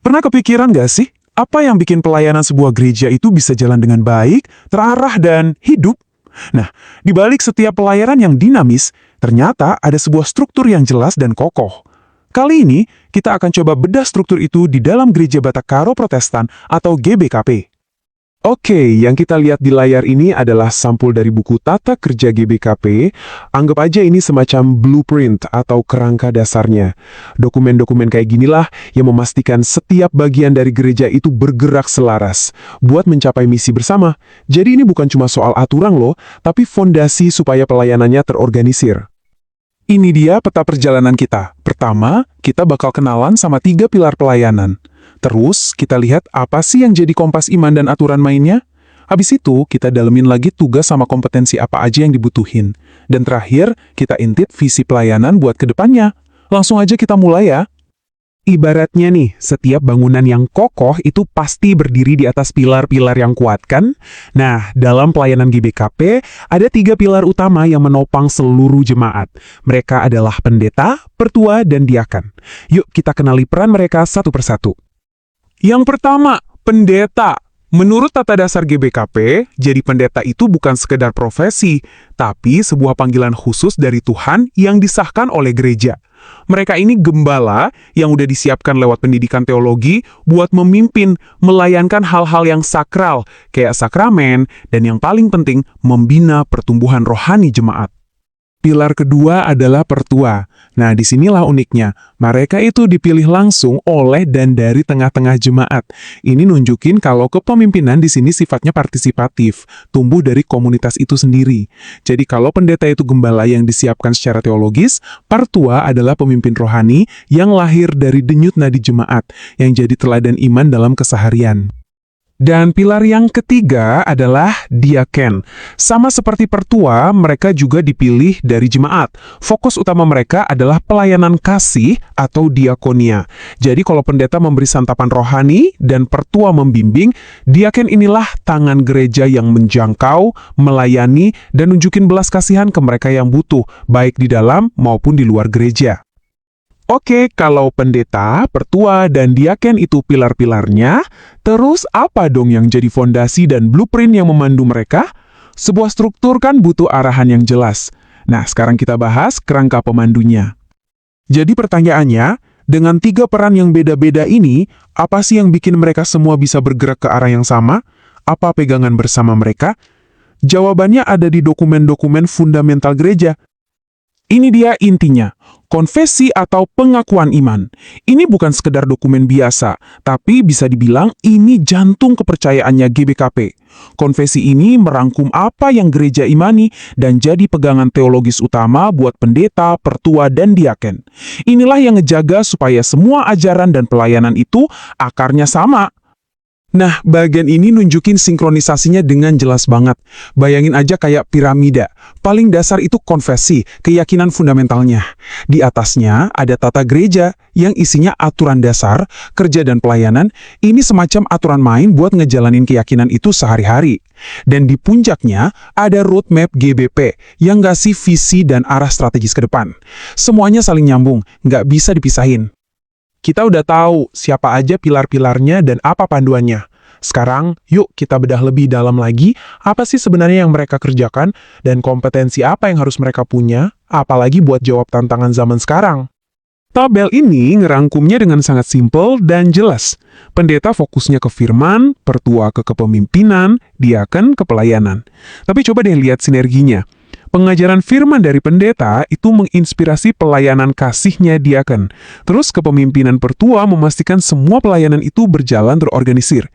Pernah kepikiran gak sih, apa yang bikin pelayanan sebuah gereja itu bisa jalan dengan baik, terarah, dan hidup? Nah, di balik setiap pelayanan yang dinamis, ternyata ada sebuah struktur yang jelas dan kokoh. Kali ini, kita akan coba bedah struktur itu di dalam Gereja Batak Karo Protestan atau GBKP. Oke, yang kita lihat di layar ini adalah sampul dari buku Tata Kerja GBKP. Anggap aja ini semacam blueprint atau kerangka dasarnya. Dokumen-dokumen kayak ginilah yang memastikan setiap bagian dari gereja itu bergerak selaras buat mencapai misi bersama. Jadi ini bukan cuma soal aturan loh, tapi fondasi supaya pelayanannya terorganisir. Ini dia peta perjalanan kita. Pertama, kita bakal kenalan sama 3 pilar pelayanan. Terus, kita lihat apa sih yang jadi kompas iman dan aturan mainnya. Habis itu, kita dalemin lagi tugas sama kompetensi apa aja yang dibutuhin. Dan terakhir, kita intip visi pelayanan buat kedepannya. Langsung aja kita mulai ya. Ibaratnya nih, setiap bangunan yang kokoh itu pasti berdiri di atas pilar-pilar yang kuat kan? Nah, dalam pelayanan GBKP, ada 3 pilar utama yang menopang seluruh jemaat. Mereka adalah pendeta, pertua, dan diaken. Yuk kita kenali peran mereka satu persatu. Yang pertama, pendeta. Menurut tata dasar GBKP, jadi pendeta itu bukan sekedar profesi, tapi sebuah panggilan khusus dari Tuhan yang disahkan oleh gereja. Mereka ini gembala yang udah disiapkan lewat pendidikan teologi buat memimpin, melayankan hal-hal yang sakral, kayak sakramen, dan yang paling penting, membina pertumbuhan rohani jemaat. Pilar kedua adalah pertua. Nah, disinilah uniknya. Mereka itu dipilih langsung oleh dan dari tengah-tengah jemaat. Ini nunjukin kalau kepemimpinan di sini sifatnya partisipatif, tumbuh dari komunitas itu sendiri. Jadi kalau pendeta itu gembala yang disiapkan secara teologis, pertua adalah pemimpin rohani yang lahir dari denyut nadi jemaat, yang jadi teladan iman dalam keseharian. Dan pilar yang ketiga adalah diaken. Sama seperti pertua, mereka juga dipilih dari jemaat. Fokus utama mereka adalah pelayanan kasih atau diakonia. Jadi kalau pendeta memberi santapan rohani dan pertua membimbing, diaken inilah tangan gereja yang menjangkau, melayani, dan nunjukin belas kasihan ke mereka yang butuh, baik di dalam maupun di luar gereja. Oke, kalau pendeta, pertua, dan diaken itu pilar-pilarnya, terus apa dong yang jadi fondasi dan blueprint yang memandu mereka? Sebuah struktur kan butuh arahan yang jelas. Nah, sekarang kita bahas kerangka pemandunya. Jadi pertanyaannya, dengan 3 peran yang beda-beda ini, apa sih yang bikin mereka semua bisa bergerak ke arah yang sama? Apa pegangan bersama mereka? Jawabannya ada di dokumen-dokumen fundamental gereja. Ini dia intinya, konfesi atau pengakuan iman. Ini bukan sekedar dokumen biasa, tapi bisa dibilang ini jantung kepercayaannya GBKP. Konfesi ini merangkum apa yang gereja imani dan jadi pegangan teologis utama buat pendeta, pertua, dan diaken. Inilah yang ngejaga supaya semua ajaran dan pelayanan itu akarnya sama. Nah, bagian ini nunjukin sinkronisasinya dengan jelas banget. Bayangin aja kayak piramida. Paling dasar itu konfesi, keyakinan fundamentalnya. Di atasnya ada tata gereja yang isinya aturan dasar, kerja dan pelayanan. Ini semacam aturan main buat ngejalanin keyakinan itu sehari-hari. Dan di puncaknya ada roadmap GBP yang ngasih visi dan arah strategis ke depan. Semuanya saling nyambung, nggak bisa dipisahin. Kita udah tahu siapa aja pilar-pilarnya dan apa panduannya. Sekarang, yuk kita bedah lebih dalam lagi, apa sih sebenarnya yang mereka kerjakan, dan kompetensi apa yang harus mereka punya, apalagi buat jawab tantangan zaman sekarang. Tabel ini ngerangkumnya dengan sangat simpel dan jelas. Pendeta fokusnya ke firman, pertua ke kepemimpinan, diaken ke pelayanan. Tapi coba deh lihat sinerginya. Pengajaran firman dari pendeta itu menginspirasi pelayanan kasihnya diaken. Terus kepemimpinan pertua memastikan semua pelayanan itu berjalan terorganisir.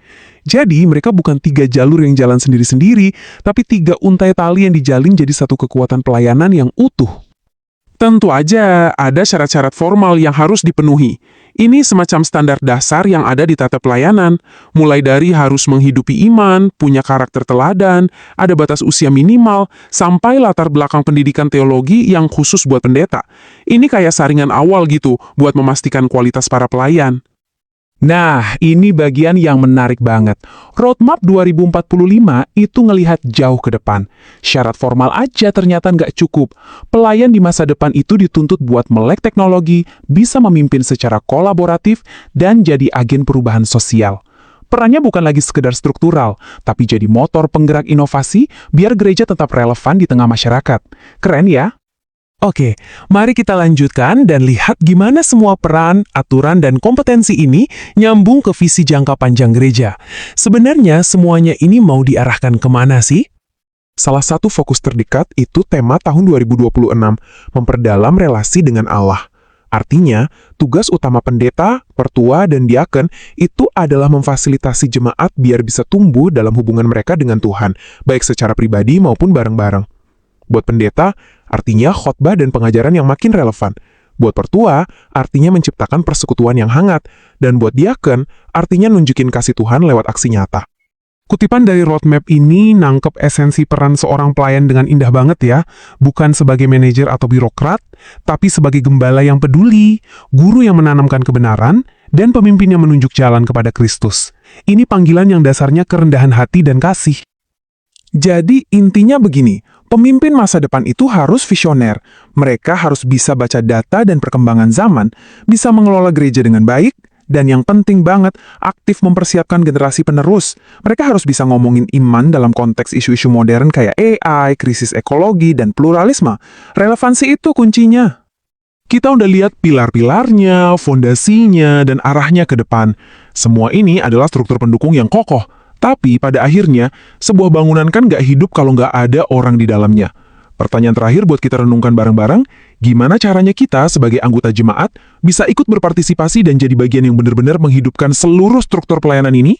Jadi mereka bukan 3 jalur yang jalan sendiri-sendiri, tapi 3 untai tali yang dijalin jadi satu kekuatan pelayanan yang utuh. Tentu aja ada syarat-syarat formal yang harus dipenuhi. Ini semacam standar dasar yang ada di tata pelayanan, mulai dari harus menghidupi iman, punya karakter teladan, ada batas usia minimal, sampai latar belakang pendidikan teologi yang khusus buat pendeta. Ini kayak saringan awal gitu, buat memastikan kualitas para pelayan. Nah, ini bagian yang menarik banget. Roadmap 2045 itu ngelihat jauh ke depan. Syarat formal aja ternyata nggak cukup. Pelayan di masa depan itu dituntut buat melek teknologi, bisa memimpin secara kolaboratif, dan jadi agen perubahan sosial. Perannya bukan lagi sekedar struktural, tapi jadi motor penggerak inovasi biar gereja tetap relevan di tengah masyarakat. Keren ya? Oke, mari kita lanjutkan dan lihat gimana semua peran, aturan, dan kompetensi ini nyambung ke visi jangka panjang gereja. Sebenarnya semuanya ini mau diarahkan kemana sih? Salah satu fokus terdekat itu tema tahun 2026, memperdalam relasi dengan Allah. Artinya, tugas utama pendeta, pertua, dan diaken itu adalah memfasilitasi jemaat biar bisa tumbuh dalam hubungan mereka dengan Tuhan, baik secara pribadi maupun bareng-bareng. Buat pendeta, artinya khotbah dan pengajaran yang makin relevan. Buat pertua, artinya menciptakan persekutuan yang hangat. Dan buat diaken, artinya nunjukin kasih Tuhan lewat aksi nyata. Kutipan dari roadmap ini nangkep esensi peran seorang pelayan dengan indah banget ya. Bukan sebagai manajer atau birokrat, tapi sebagai gembala yang peduli, guru yang menanamkan kebenaran, dan pemimpin yang menunjuk jalan kepada Kristus. Ini panggilan yang dasarnya kerendahan hati dan kasih. Jadi intinya begini, pemimpin masa depan itu harus visioner. Mereka harus bisa baca data dan perkembangan zaman, bisa mengelola gereja dengan baik, dan yang penting banget, aktif mempersiapkan generasi penerus. Mereka harus bisa ngomongin iman dalam konteks isu-isu modern kayak AI, krisis ekologi, dan pluralisme. Relevansi itu kuncinya. Kita udah lihat pilar-pilarnya, fondasinya, dan arahnya ke depan. Semua ini adalah struktur pendukung yang kokoh. Tapi pada akhirnya, sebuah bangunan kan nggak hidup kalau nggak ada orang di dalamnya. Pertanyaan terakhir buat kita renungkan bareng-bareng, gimana caranya kita sebagai anggota jemaat bisa ikut berpartisipasi dan jadi bagian yang benar-benar menghidupkan seluruh struktur pelayanan ini?